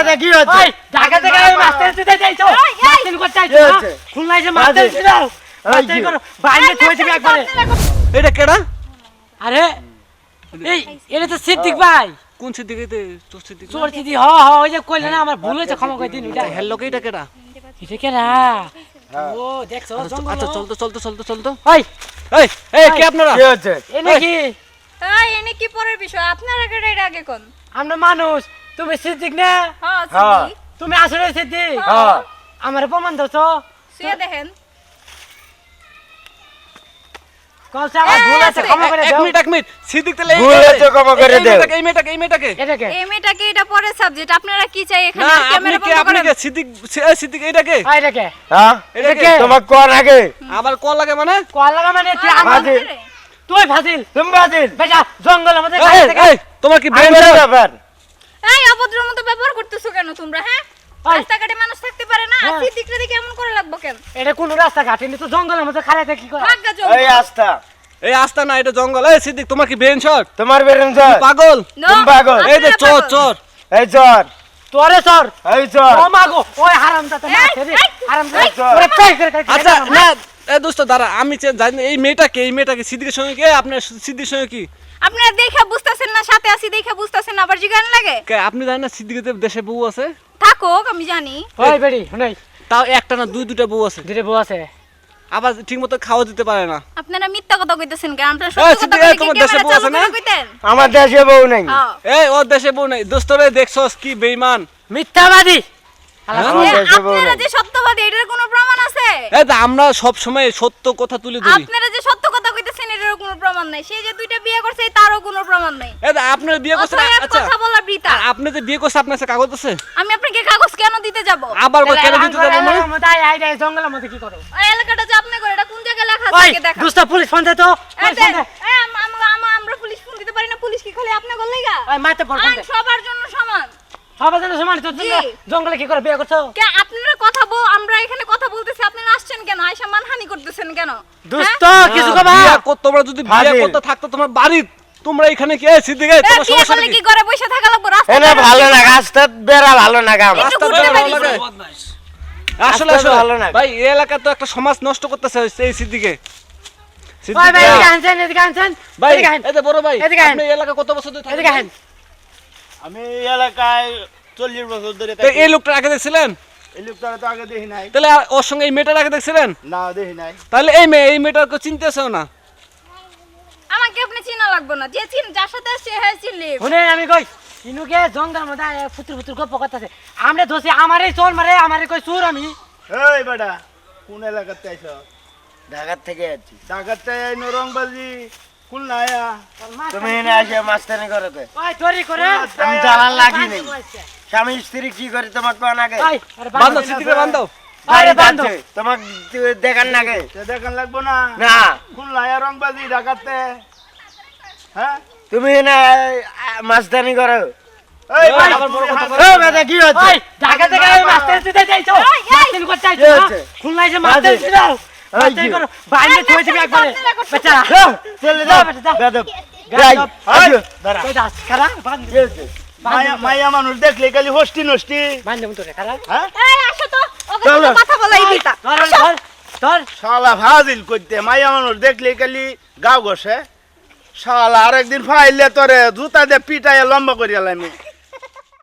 বেটা কি হচ্ছে? ওই ঢাকা থেকে মাস্টার দিতে যাইছো মাস্টার করতে চাইছো না খুলনা এসে মাস্টার দাও মাস্টার করো বাইরে থই দিবি একবারে এটা কেডা? আরে এই এটা তো সিদ্দিক ভাই কোন সিদ্দিকেতে? তোর সিদ্দিক চোর সিদ্ধি হ হ ওই যে কইলে না আমার ভুল হয়েছে ক্ষমা করে দিন এটা হেল্লো কে? এটা কেডা? এটা কে না ও দেখছো জঙ্গল আচ্ছা চল তো ওই এই এই কে আপনারা? কি হচ্ছে? এ নাকি হ্যাঁ এনে কি পরের বিষয় আপনারা কেটে এটা আগে কোন আমরা মানুষ তুমি সিদ্দিক না হ্যাঁ সিদ্ধি তুমি আসলে সিদ্দিক হ্যাঁ আমার প্রমাণ দাও শুয়ে দেখেন কলসা আমার ভুল আছে ক্ষমা করে দাও এক মিনিট সিদ্দিক তাহলে ভুল হয়েছে, ক্ষমা করে দাও। এই মেয়েটাকে এটা কে এই মেয়েটাকে এটা পরের সাবজেক্ট আপনারা কি চাই এখানে না ক্যামেরা বন্ধ আপনি করেন কে সিদ্দিক এইটাকে? এটা কে হ্যাঁ এটা কে? তোমার কোন আগে আবার কল লাগে মানে? কল লাগা মানে তুই আমার ফাজিল। তুই ফাজিল তুমি বাজিল বেটা জঙ্গল আমাদের এই, কাছে থেকে এই তোমার কি ব্রেন আমার ব্যাপার এই অভদ্রের মতো ব্যবহার করতেছো কেন তোমরা হ্যাঁ ওই। রাস্তাঘাটে মানুষ থাকতে পারে না হ্যাঁ। সিদ্দিকটা দেখে এমন করে লাগবো কেন এটা কোন রাস্তা ঘাটেনি তো জঙ্গলের মধ্যে খাড়াইতে কি করে ভাগ্যা এই জঙ্গল আস্থা এই আস্তা না এটা জঙ্গল। এই সিদ্দিক তোমার কি ব্রেন শট? তোমার বেরেন স্যার পাগল? No, তুমি পাগল। এই যে আপনারা চোর পাগল। চোর এই চর তোরে সর এই চর ও মাগো ওই হারামজাদা না এই, ছেড়ে এই, হারামজাদা এই, ওরে পেই করে আচ্ছা না এই দোস্ত দাঁড়া আমি জানি এই মেয়েটাকে সিদ্দিকের সঙ্গে কে? আপনার সিদ্দিকের সঙ্গে কি? আপনারা দেখে বুঝতাছেন না সাথে আসি দেখে বুঝতাছেন না আবার জিগান লাগে কে আপনি জানেন না সিদ্দিকের দেশে বউ আছে? থাকুক আমি জানি ওই বেড়ি শুনাই তাও একটা না দুইটা বউ আছে। দিরে বউ আছে আবার ঠিকমতো খাওয়া দিতে পারে না। আপনারা মিথ্যা কথা কইতেছেন কেন আপনারা এই, সত্য কথা সিদ্দিক, এই, কইলে কি তোমার দেশে ক্যামেরা বউ চালু আছে না? করে কইতেন আমার দেশে বউ নাই হ্যাঁ এই ওর দেশে বউ নাই দোস্তরে দেখছস কি বেঈমান? মিথ্যাবাদী আমার যে দেশে বউ আপনারা নাই যে সত্যবাদী এটার কোনো প্রমাণ আছে এই তো আমরা সব সময় সত্য কথা তুলে ধরি। আপনারা যে সত্য কথা কইতেছেন এটারও কোনো প্রমাণ নাই সে যে দুইটা বিয়ে করছে তারও কোনো প্রমাণ নাই এই তো আপনার বিয়ে করছেন অতএব আচ্ছা কথা বলা বৃথা আর আপনি যে বিয়ে করছেন আপনার কাছে কাগজ আছে? আমি আপনাকে কাগজ কেন দিতে যাব আবার কই কেন দিতে যাবেন মানে? এই জঙ্গলের মধ্যে কি করো ওই এলাকাটা যে আপনি করে এটা কোন জায়গায় লেখা ওই আছে দেখা দুষ্ট পুলিশ ফোন দে তো এই পুলিশ দেন, ফোন দে এই আমরা পুলিশ ফোন দিতে পারি না পুলিশ কি খালি আপনি গল্লাইগা ওই মাতে পড় ফোন আইন দে সবার জন্য সমান সবাই জানে সমান তো জি। জঙ্গলে কি করে বিয়ে করছো কে আপনারা কথা আমরা এখানে কথা বলতেছি আপনারা আসছেন কেন আয়শা মানহানি করতেছেন কেন দুষ্ট কিছু কবা বিয়ে তোমরা যদি বিয়ে ফাজিল। করতে থাকতো তোমার বাড়ি তোমরা এখানে কি এই সিদ্দিক এই তোমার বিয়ে সমস্যা করলে কি? কি ঘরে বসে থাকা লাগবে রাস্তা এনে ভালো না রাস্তা বেড়া ভালো না আমার একটু রাস্তা ঘুরতে বের পারি ভালো লাগে। আসলে রাস্তা আসলে ভালো না। ভাই এই এলাকা তো একটা সমাজ নষ্ট করতেছে এই সিদ্দিকে। ওই ভাই সিদ্দিক এদিকে আনছেন এদিকে আনছেন ভাই এদিকে আন এই যে বড় ভাই এদিকে আন। আপনি এই এলাকা কত বছর ধরে এদিকে থাকেন? আন আমি এই এলাকায় 40 বছর ধরে তো এই লোকটা আগে দেখছিলেন? এই লোকটারে তো আগে দেখি নাই তাহলে ওর সঙ্গে এই মেয়েটার আগে দেখছিলেন? না দেখি নাই তাহলে এই মেয়েটাকে চিনতেছেও না? আমাকে আপনি চিনা লাগবে না যে যার সাথে আসছে হ্যাঁ চিনলি শুনে আমি কই ইনুকে জঙ্গলের মধ্যে ফুতুর ফুতুর গপ্প করতেছে আমরা দোষী আমারে চোর মারে আমারে কই চোর আমি এই বেটা কোন এলাকাতে আইছ ঢাকার থেকে আছি ঢাকাতে আইনো রংবাজি খুলনা আয়া তুমি এনে আসে মাস্তানি করো কে? ওই চোরি করে আমি জ্বালান লাগি নাই স্বামী স্ত্রী কি করে তোমার কোন আগে ওই আরে বান্ধব সিদ্দিকে বান্ধব আরে বান্ধব তোমার দেখান নাগে তে দেখান লাগবো না না খুলনা আয়া রংবাজি ঢাকাতে হ্যাঁ তুমি এনে মাস্তানি করো এই এই, ভাই আবার বড় কথা ও বেটা কি হচ্ছে? ওই ঢাকা থেকে মাস্টার দিতে যাইছো মাস্টার করতে চাইছো কি না হচ্ছে? খুলনা এসে মাস্টার ফাজিল। দাও এই মাস্টার কি? করো বাইরে থই দিবি একবারে বেচারা যাও, চলে যাও বেটা, যাও। বেদব গাড়ি যাই সব। আসো দাঁড়া কই দাস খারা বান্ধ কি হচ্ছে? মাইয়া মানুষ দেখলে খালি হস্তি নষ্টি বান্ধ মুতরে খারা হ্যাঁ এই আসো তো ওকে চলো। সাথে কথা বলাই দিতা ধর ধর ধর শালা ফাজিল করতে মাইয়া মানুষ দেখলে খালি গাও ঘষে শালা আরেকদিন ফাইলে তোরে জুতা দিয়ে পিটাইয়া লম্বা করিয়া লাইমি